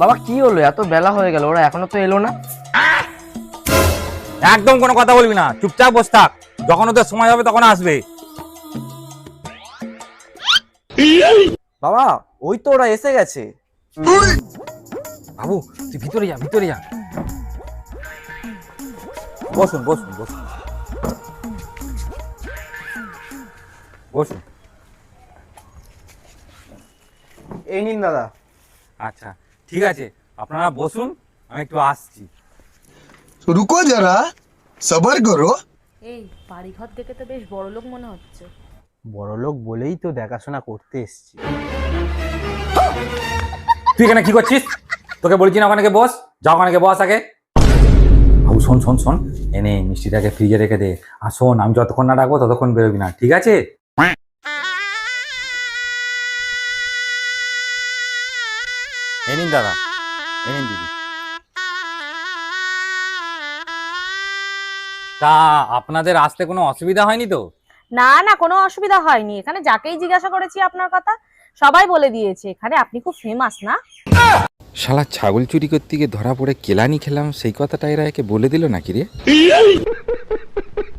বাবা কি হলো, এত বেলা হয়ে গেল, ওরা এখনো তো এলো না। একদম কোনো কথা বলবি না, চুপচাপ বস থাক, যখন ওদের সময় হবে তখন আসবে। বাবা ওই তো ওরা এসে গেছে। বাবু তুই ভিতরে যা, ভিতরে যা। বসুন বসুন বসুন বসুন। এই নিন দাদা। আচ্ছা ঠিক আছে, আপনারা বসুন, আমি একটু আসছি। रुको जरा सबर करो। এই বাড়িঘর দেখে তো বেশ বড়লোক মনে হচ্ছে। বড়লোক বলেই তো দেখাশোনা করতে এসছি। তুই এখানে কি করছিস? তোকে বলছি না ওখানে গিয়ে বস, যা ওখানে গিয়ে বস আগে। বাবু শোন শোন শোন, এনে মিষ্টিটাকে ফ্রিজে রেখে দে, আর শোন আমি যতক্ষণ না ডাকবো ততক্ষণ বেরোবি না, ঠিক আছে? এ নিন দাদা, এ নিন দিদি। তা আপনাদের আসতে কোনো অসুবিধা হয়নি তো? না না, কোনো অসুবিধা হয়নি। এখানে যাকেই জিজ্ঞাসা করেছি আপনার কথা সবাই বলে দিয়েছে এখানে আপনি খুব ফেমাস না। শালা ছাগল চুরি করতে গিয়ে ধরা পড়ে কেলানি খেলাম, সেই কথাটা এরা একে বলে দিল নাকি রে?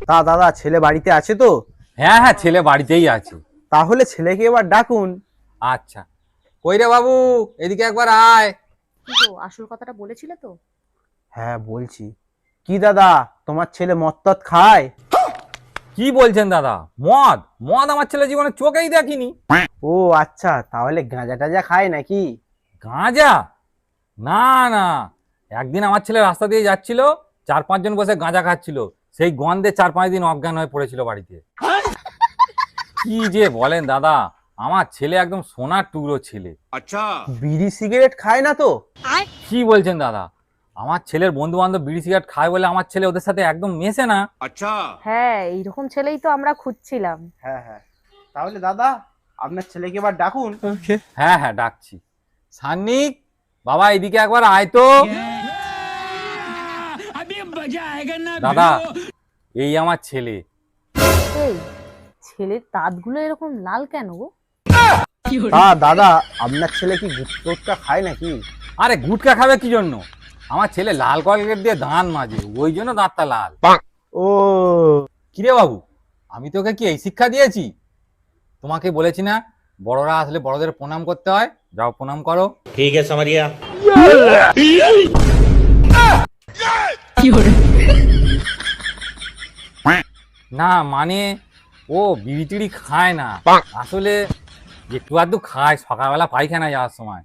তা দাদা ছেলে বাড়িতে আছে তো? হ্যাঁ হ্যাঁ, ছেলে বাড়িতেই আছে। তাহলে ছেলেকে এবার ডাকুন। আচ্ছা, কই রে বাবু, এদিকে একবার আয়। কি গো, আসল কথাটা বলেছিলে তো? হ্যাঁ বলছি। কি দাদা তোমার ছেলে মদ টদ খায়? কি বলছেন দাদা, মদ? মদ আমার ছেলে জীবনে চোখেই দেখিনি। ও আচ্ছা, তাহলে গাঁজা টাজা খায় নাকি? গাঁজা? না না, একদিন আমার ছেলে রাস্তা দিয়ে যাচ্ছিল, 4-5 জন বসে গাঁজা খাচ্ছিল, সেই গন্ধে 4-5 দিন অজ্ঞান হয়ে পড়েছিল বাড়িতে। কি যে বলেন দাদা, আমার ছেলে একদম সোনার টুকরো ছেলে। বিড়ি সিগারেট খায় না তো? কি বলছেন দাদা, আমার ছেলের বন্ধু বান্ধব বিড়ি সিগারেট খায় বলে আমার ছেলে ওদের সাথে একদম মেশে না। হ্যাঁ, এইরকম ছেলেই তো আমরা খুঁজছিলাম। হ্যাঁ হ্যাঁ, তাহলে দাদা আপনার ছেলেকে এবার ডাকুন। হ্যাঁ হ্যাঁ ডাকছি। সান্নিক, বাবা এদিকে একবার আয় তো। দাদা, এই আমার ছেলে। এই ছেলের দাঁতগুলো এরকম লাল কেন গো? তা দাদা আপনার ছেলে কি গুটকা খায় নাকি? আরে গুটকা খাবে কি জন্য? আমার ছেলে লাল কলগেট দিয়ে দাঁত মাজে, ওই জন্য দাঁতটা লাল। ও কিরে বাবু, আমি তোকে কি এই শিক্ষা দিয়েছি? তোমাকে বলেছি না বড়রা আসলে বড়দের প্রণাম করতে হয়, যাও প্রণাম করো। ठीक है समरिया। না মানে ও বিড়ি টিড়ি খায় না, আসলে একটু আধটু খায় সকালবেলা পায়খানা যাওয়ার সময়,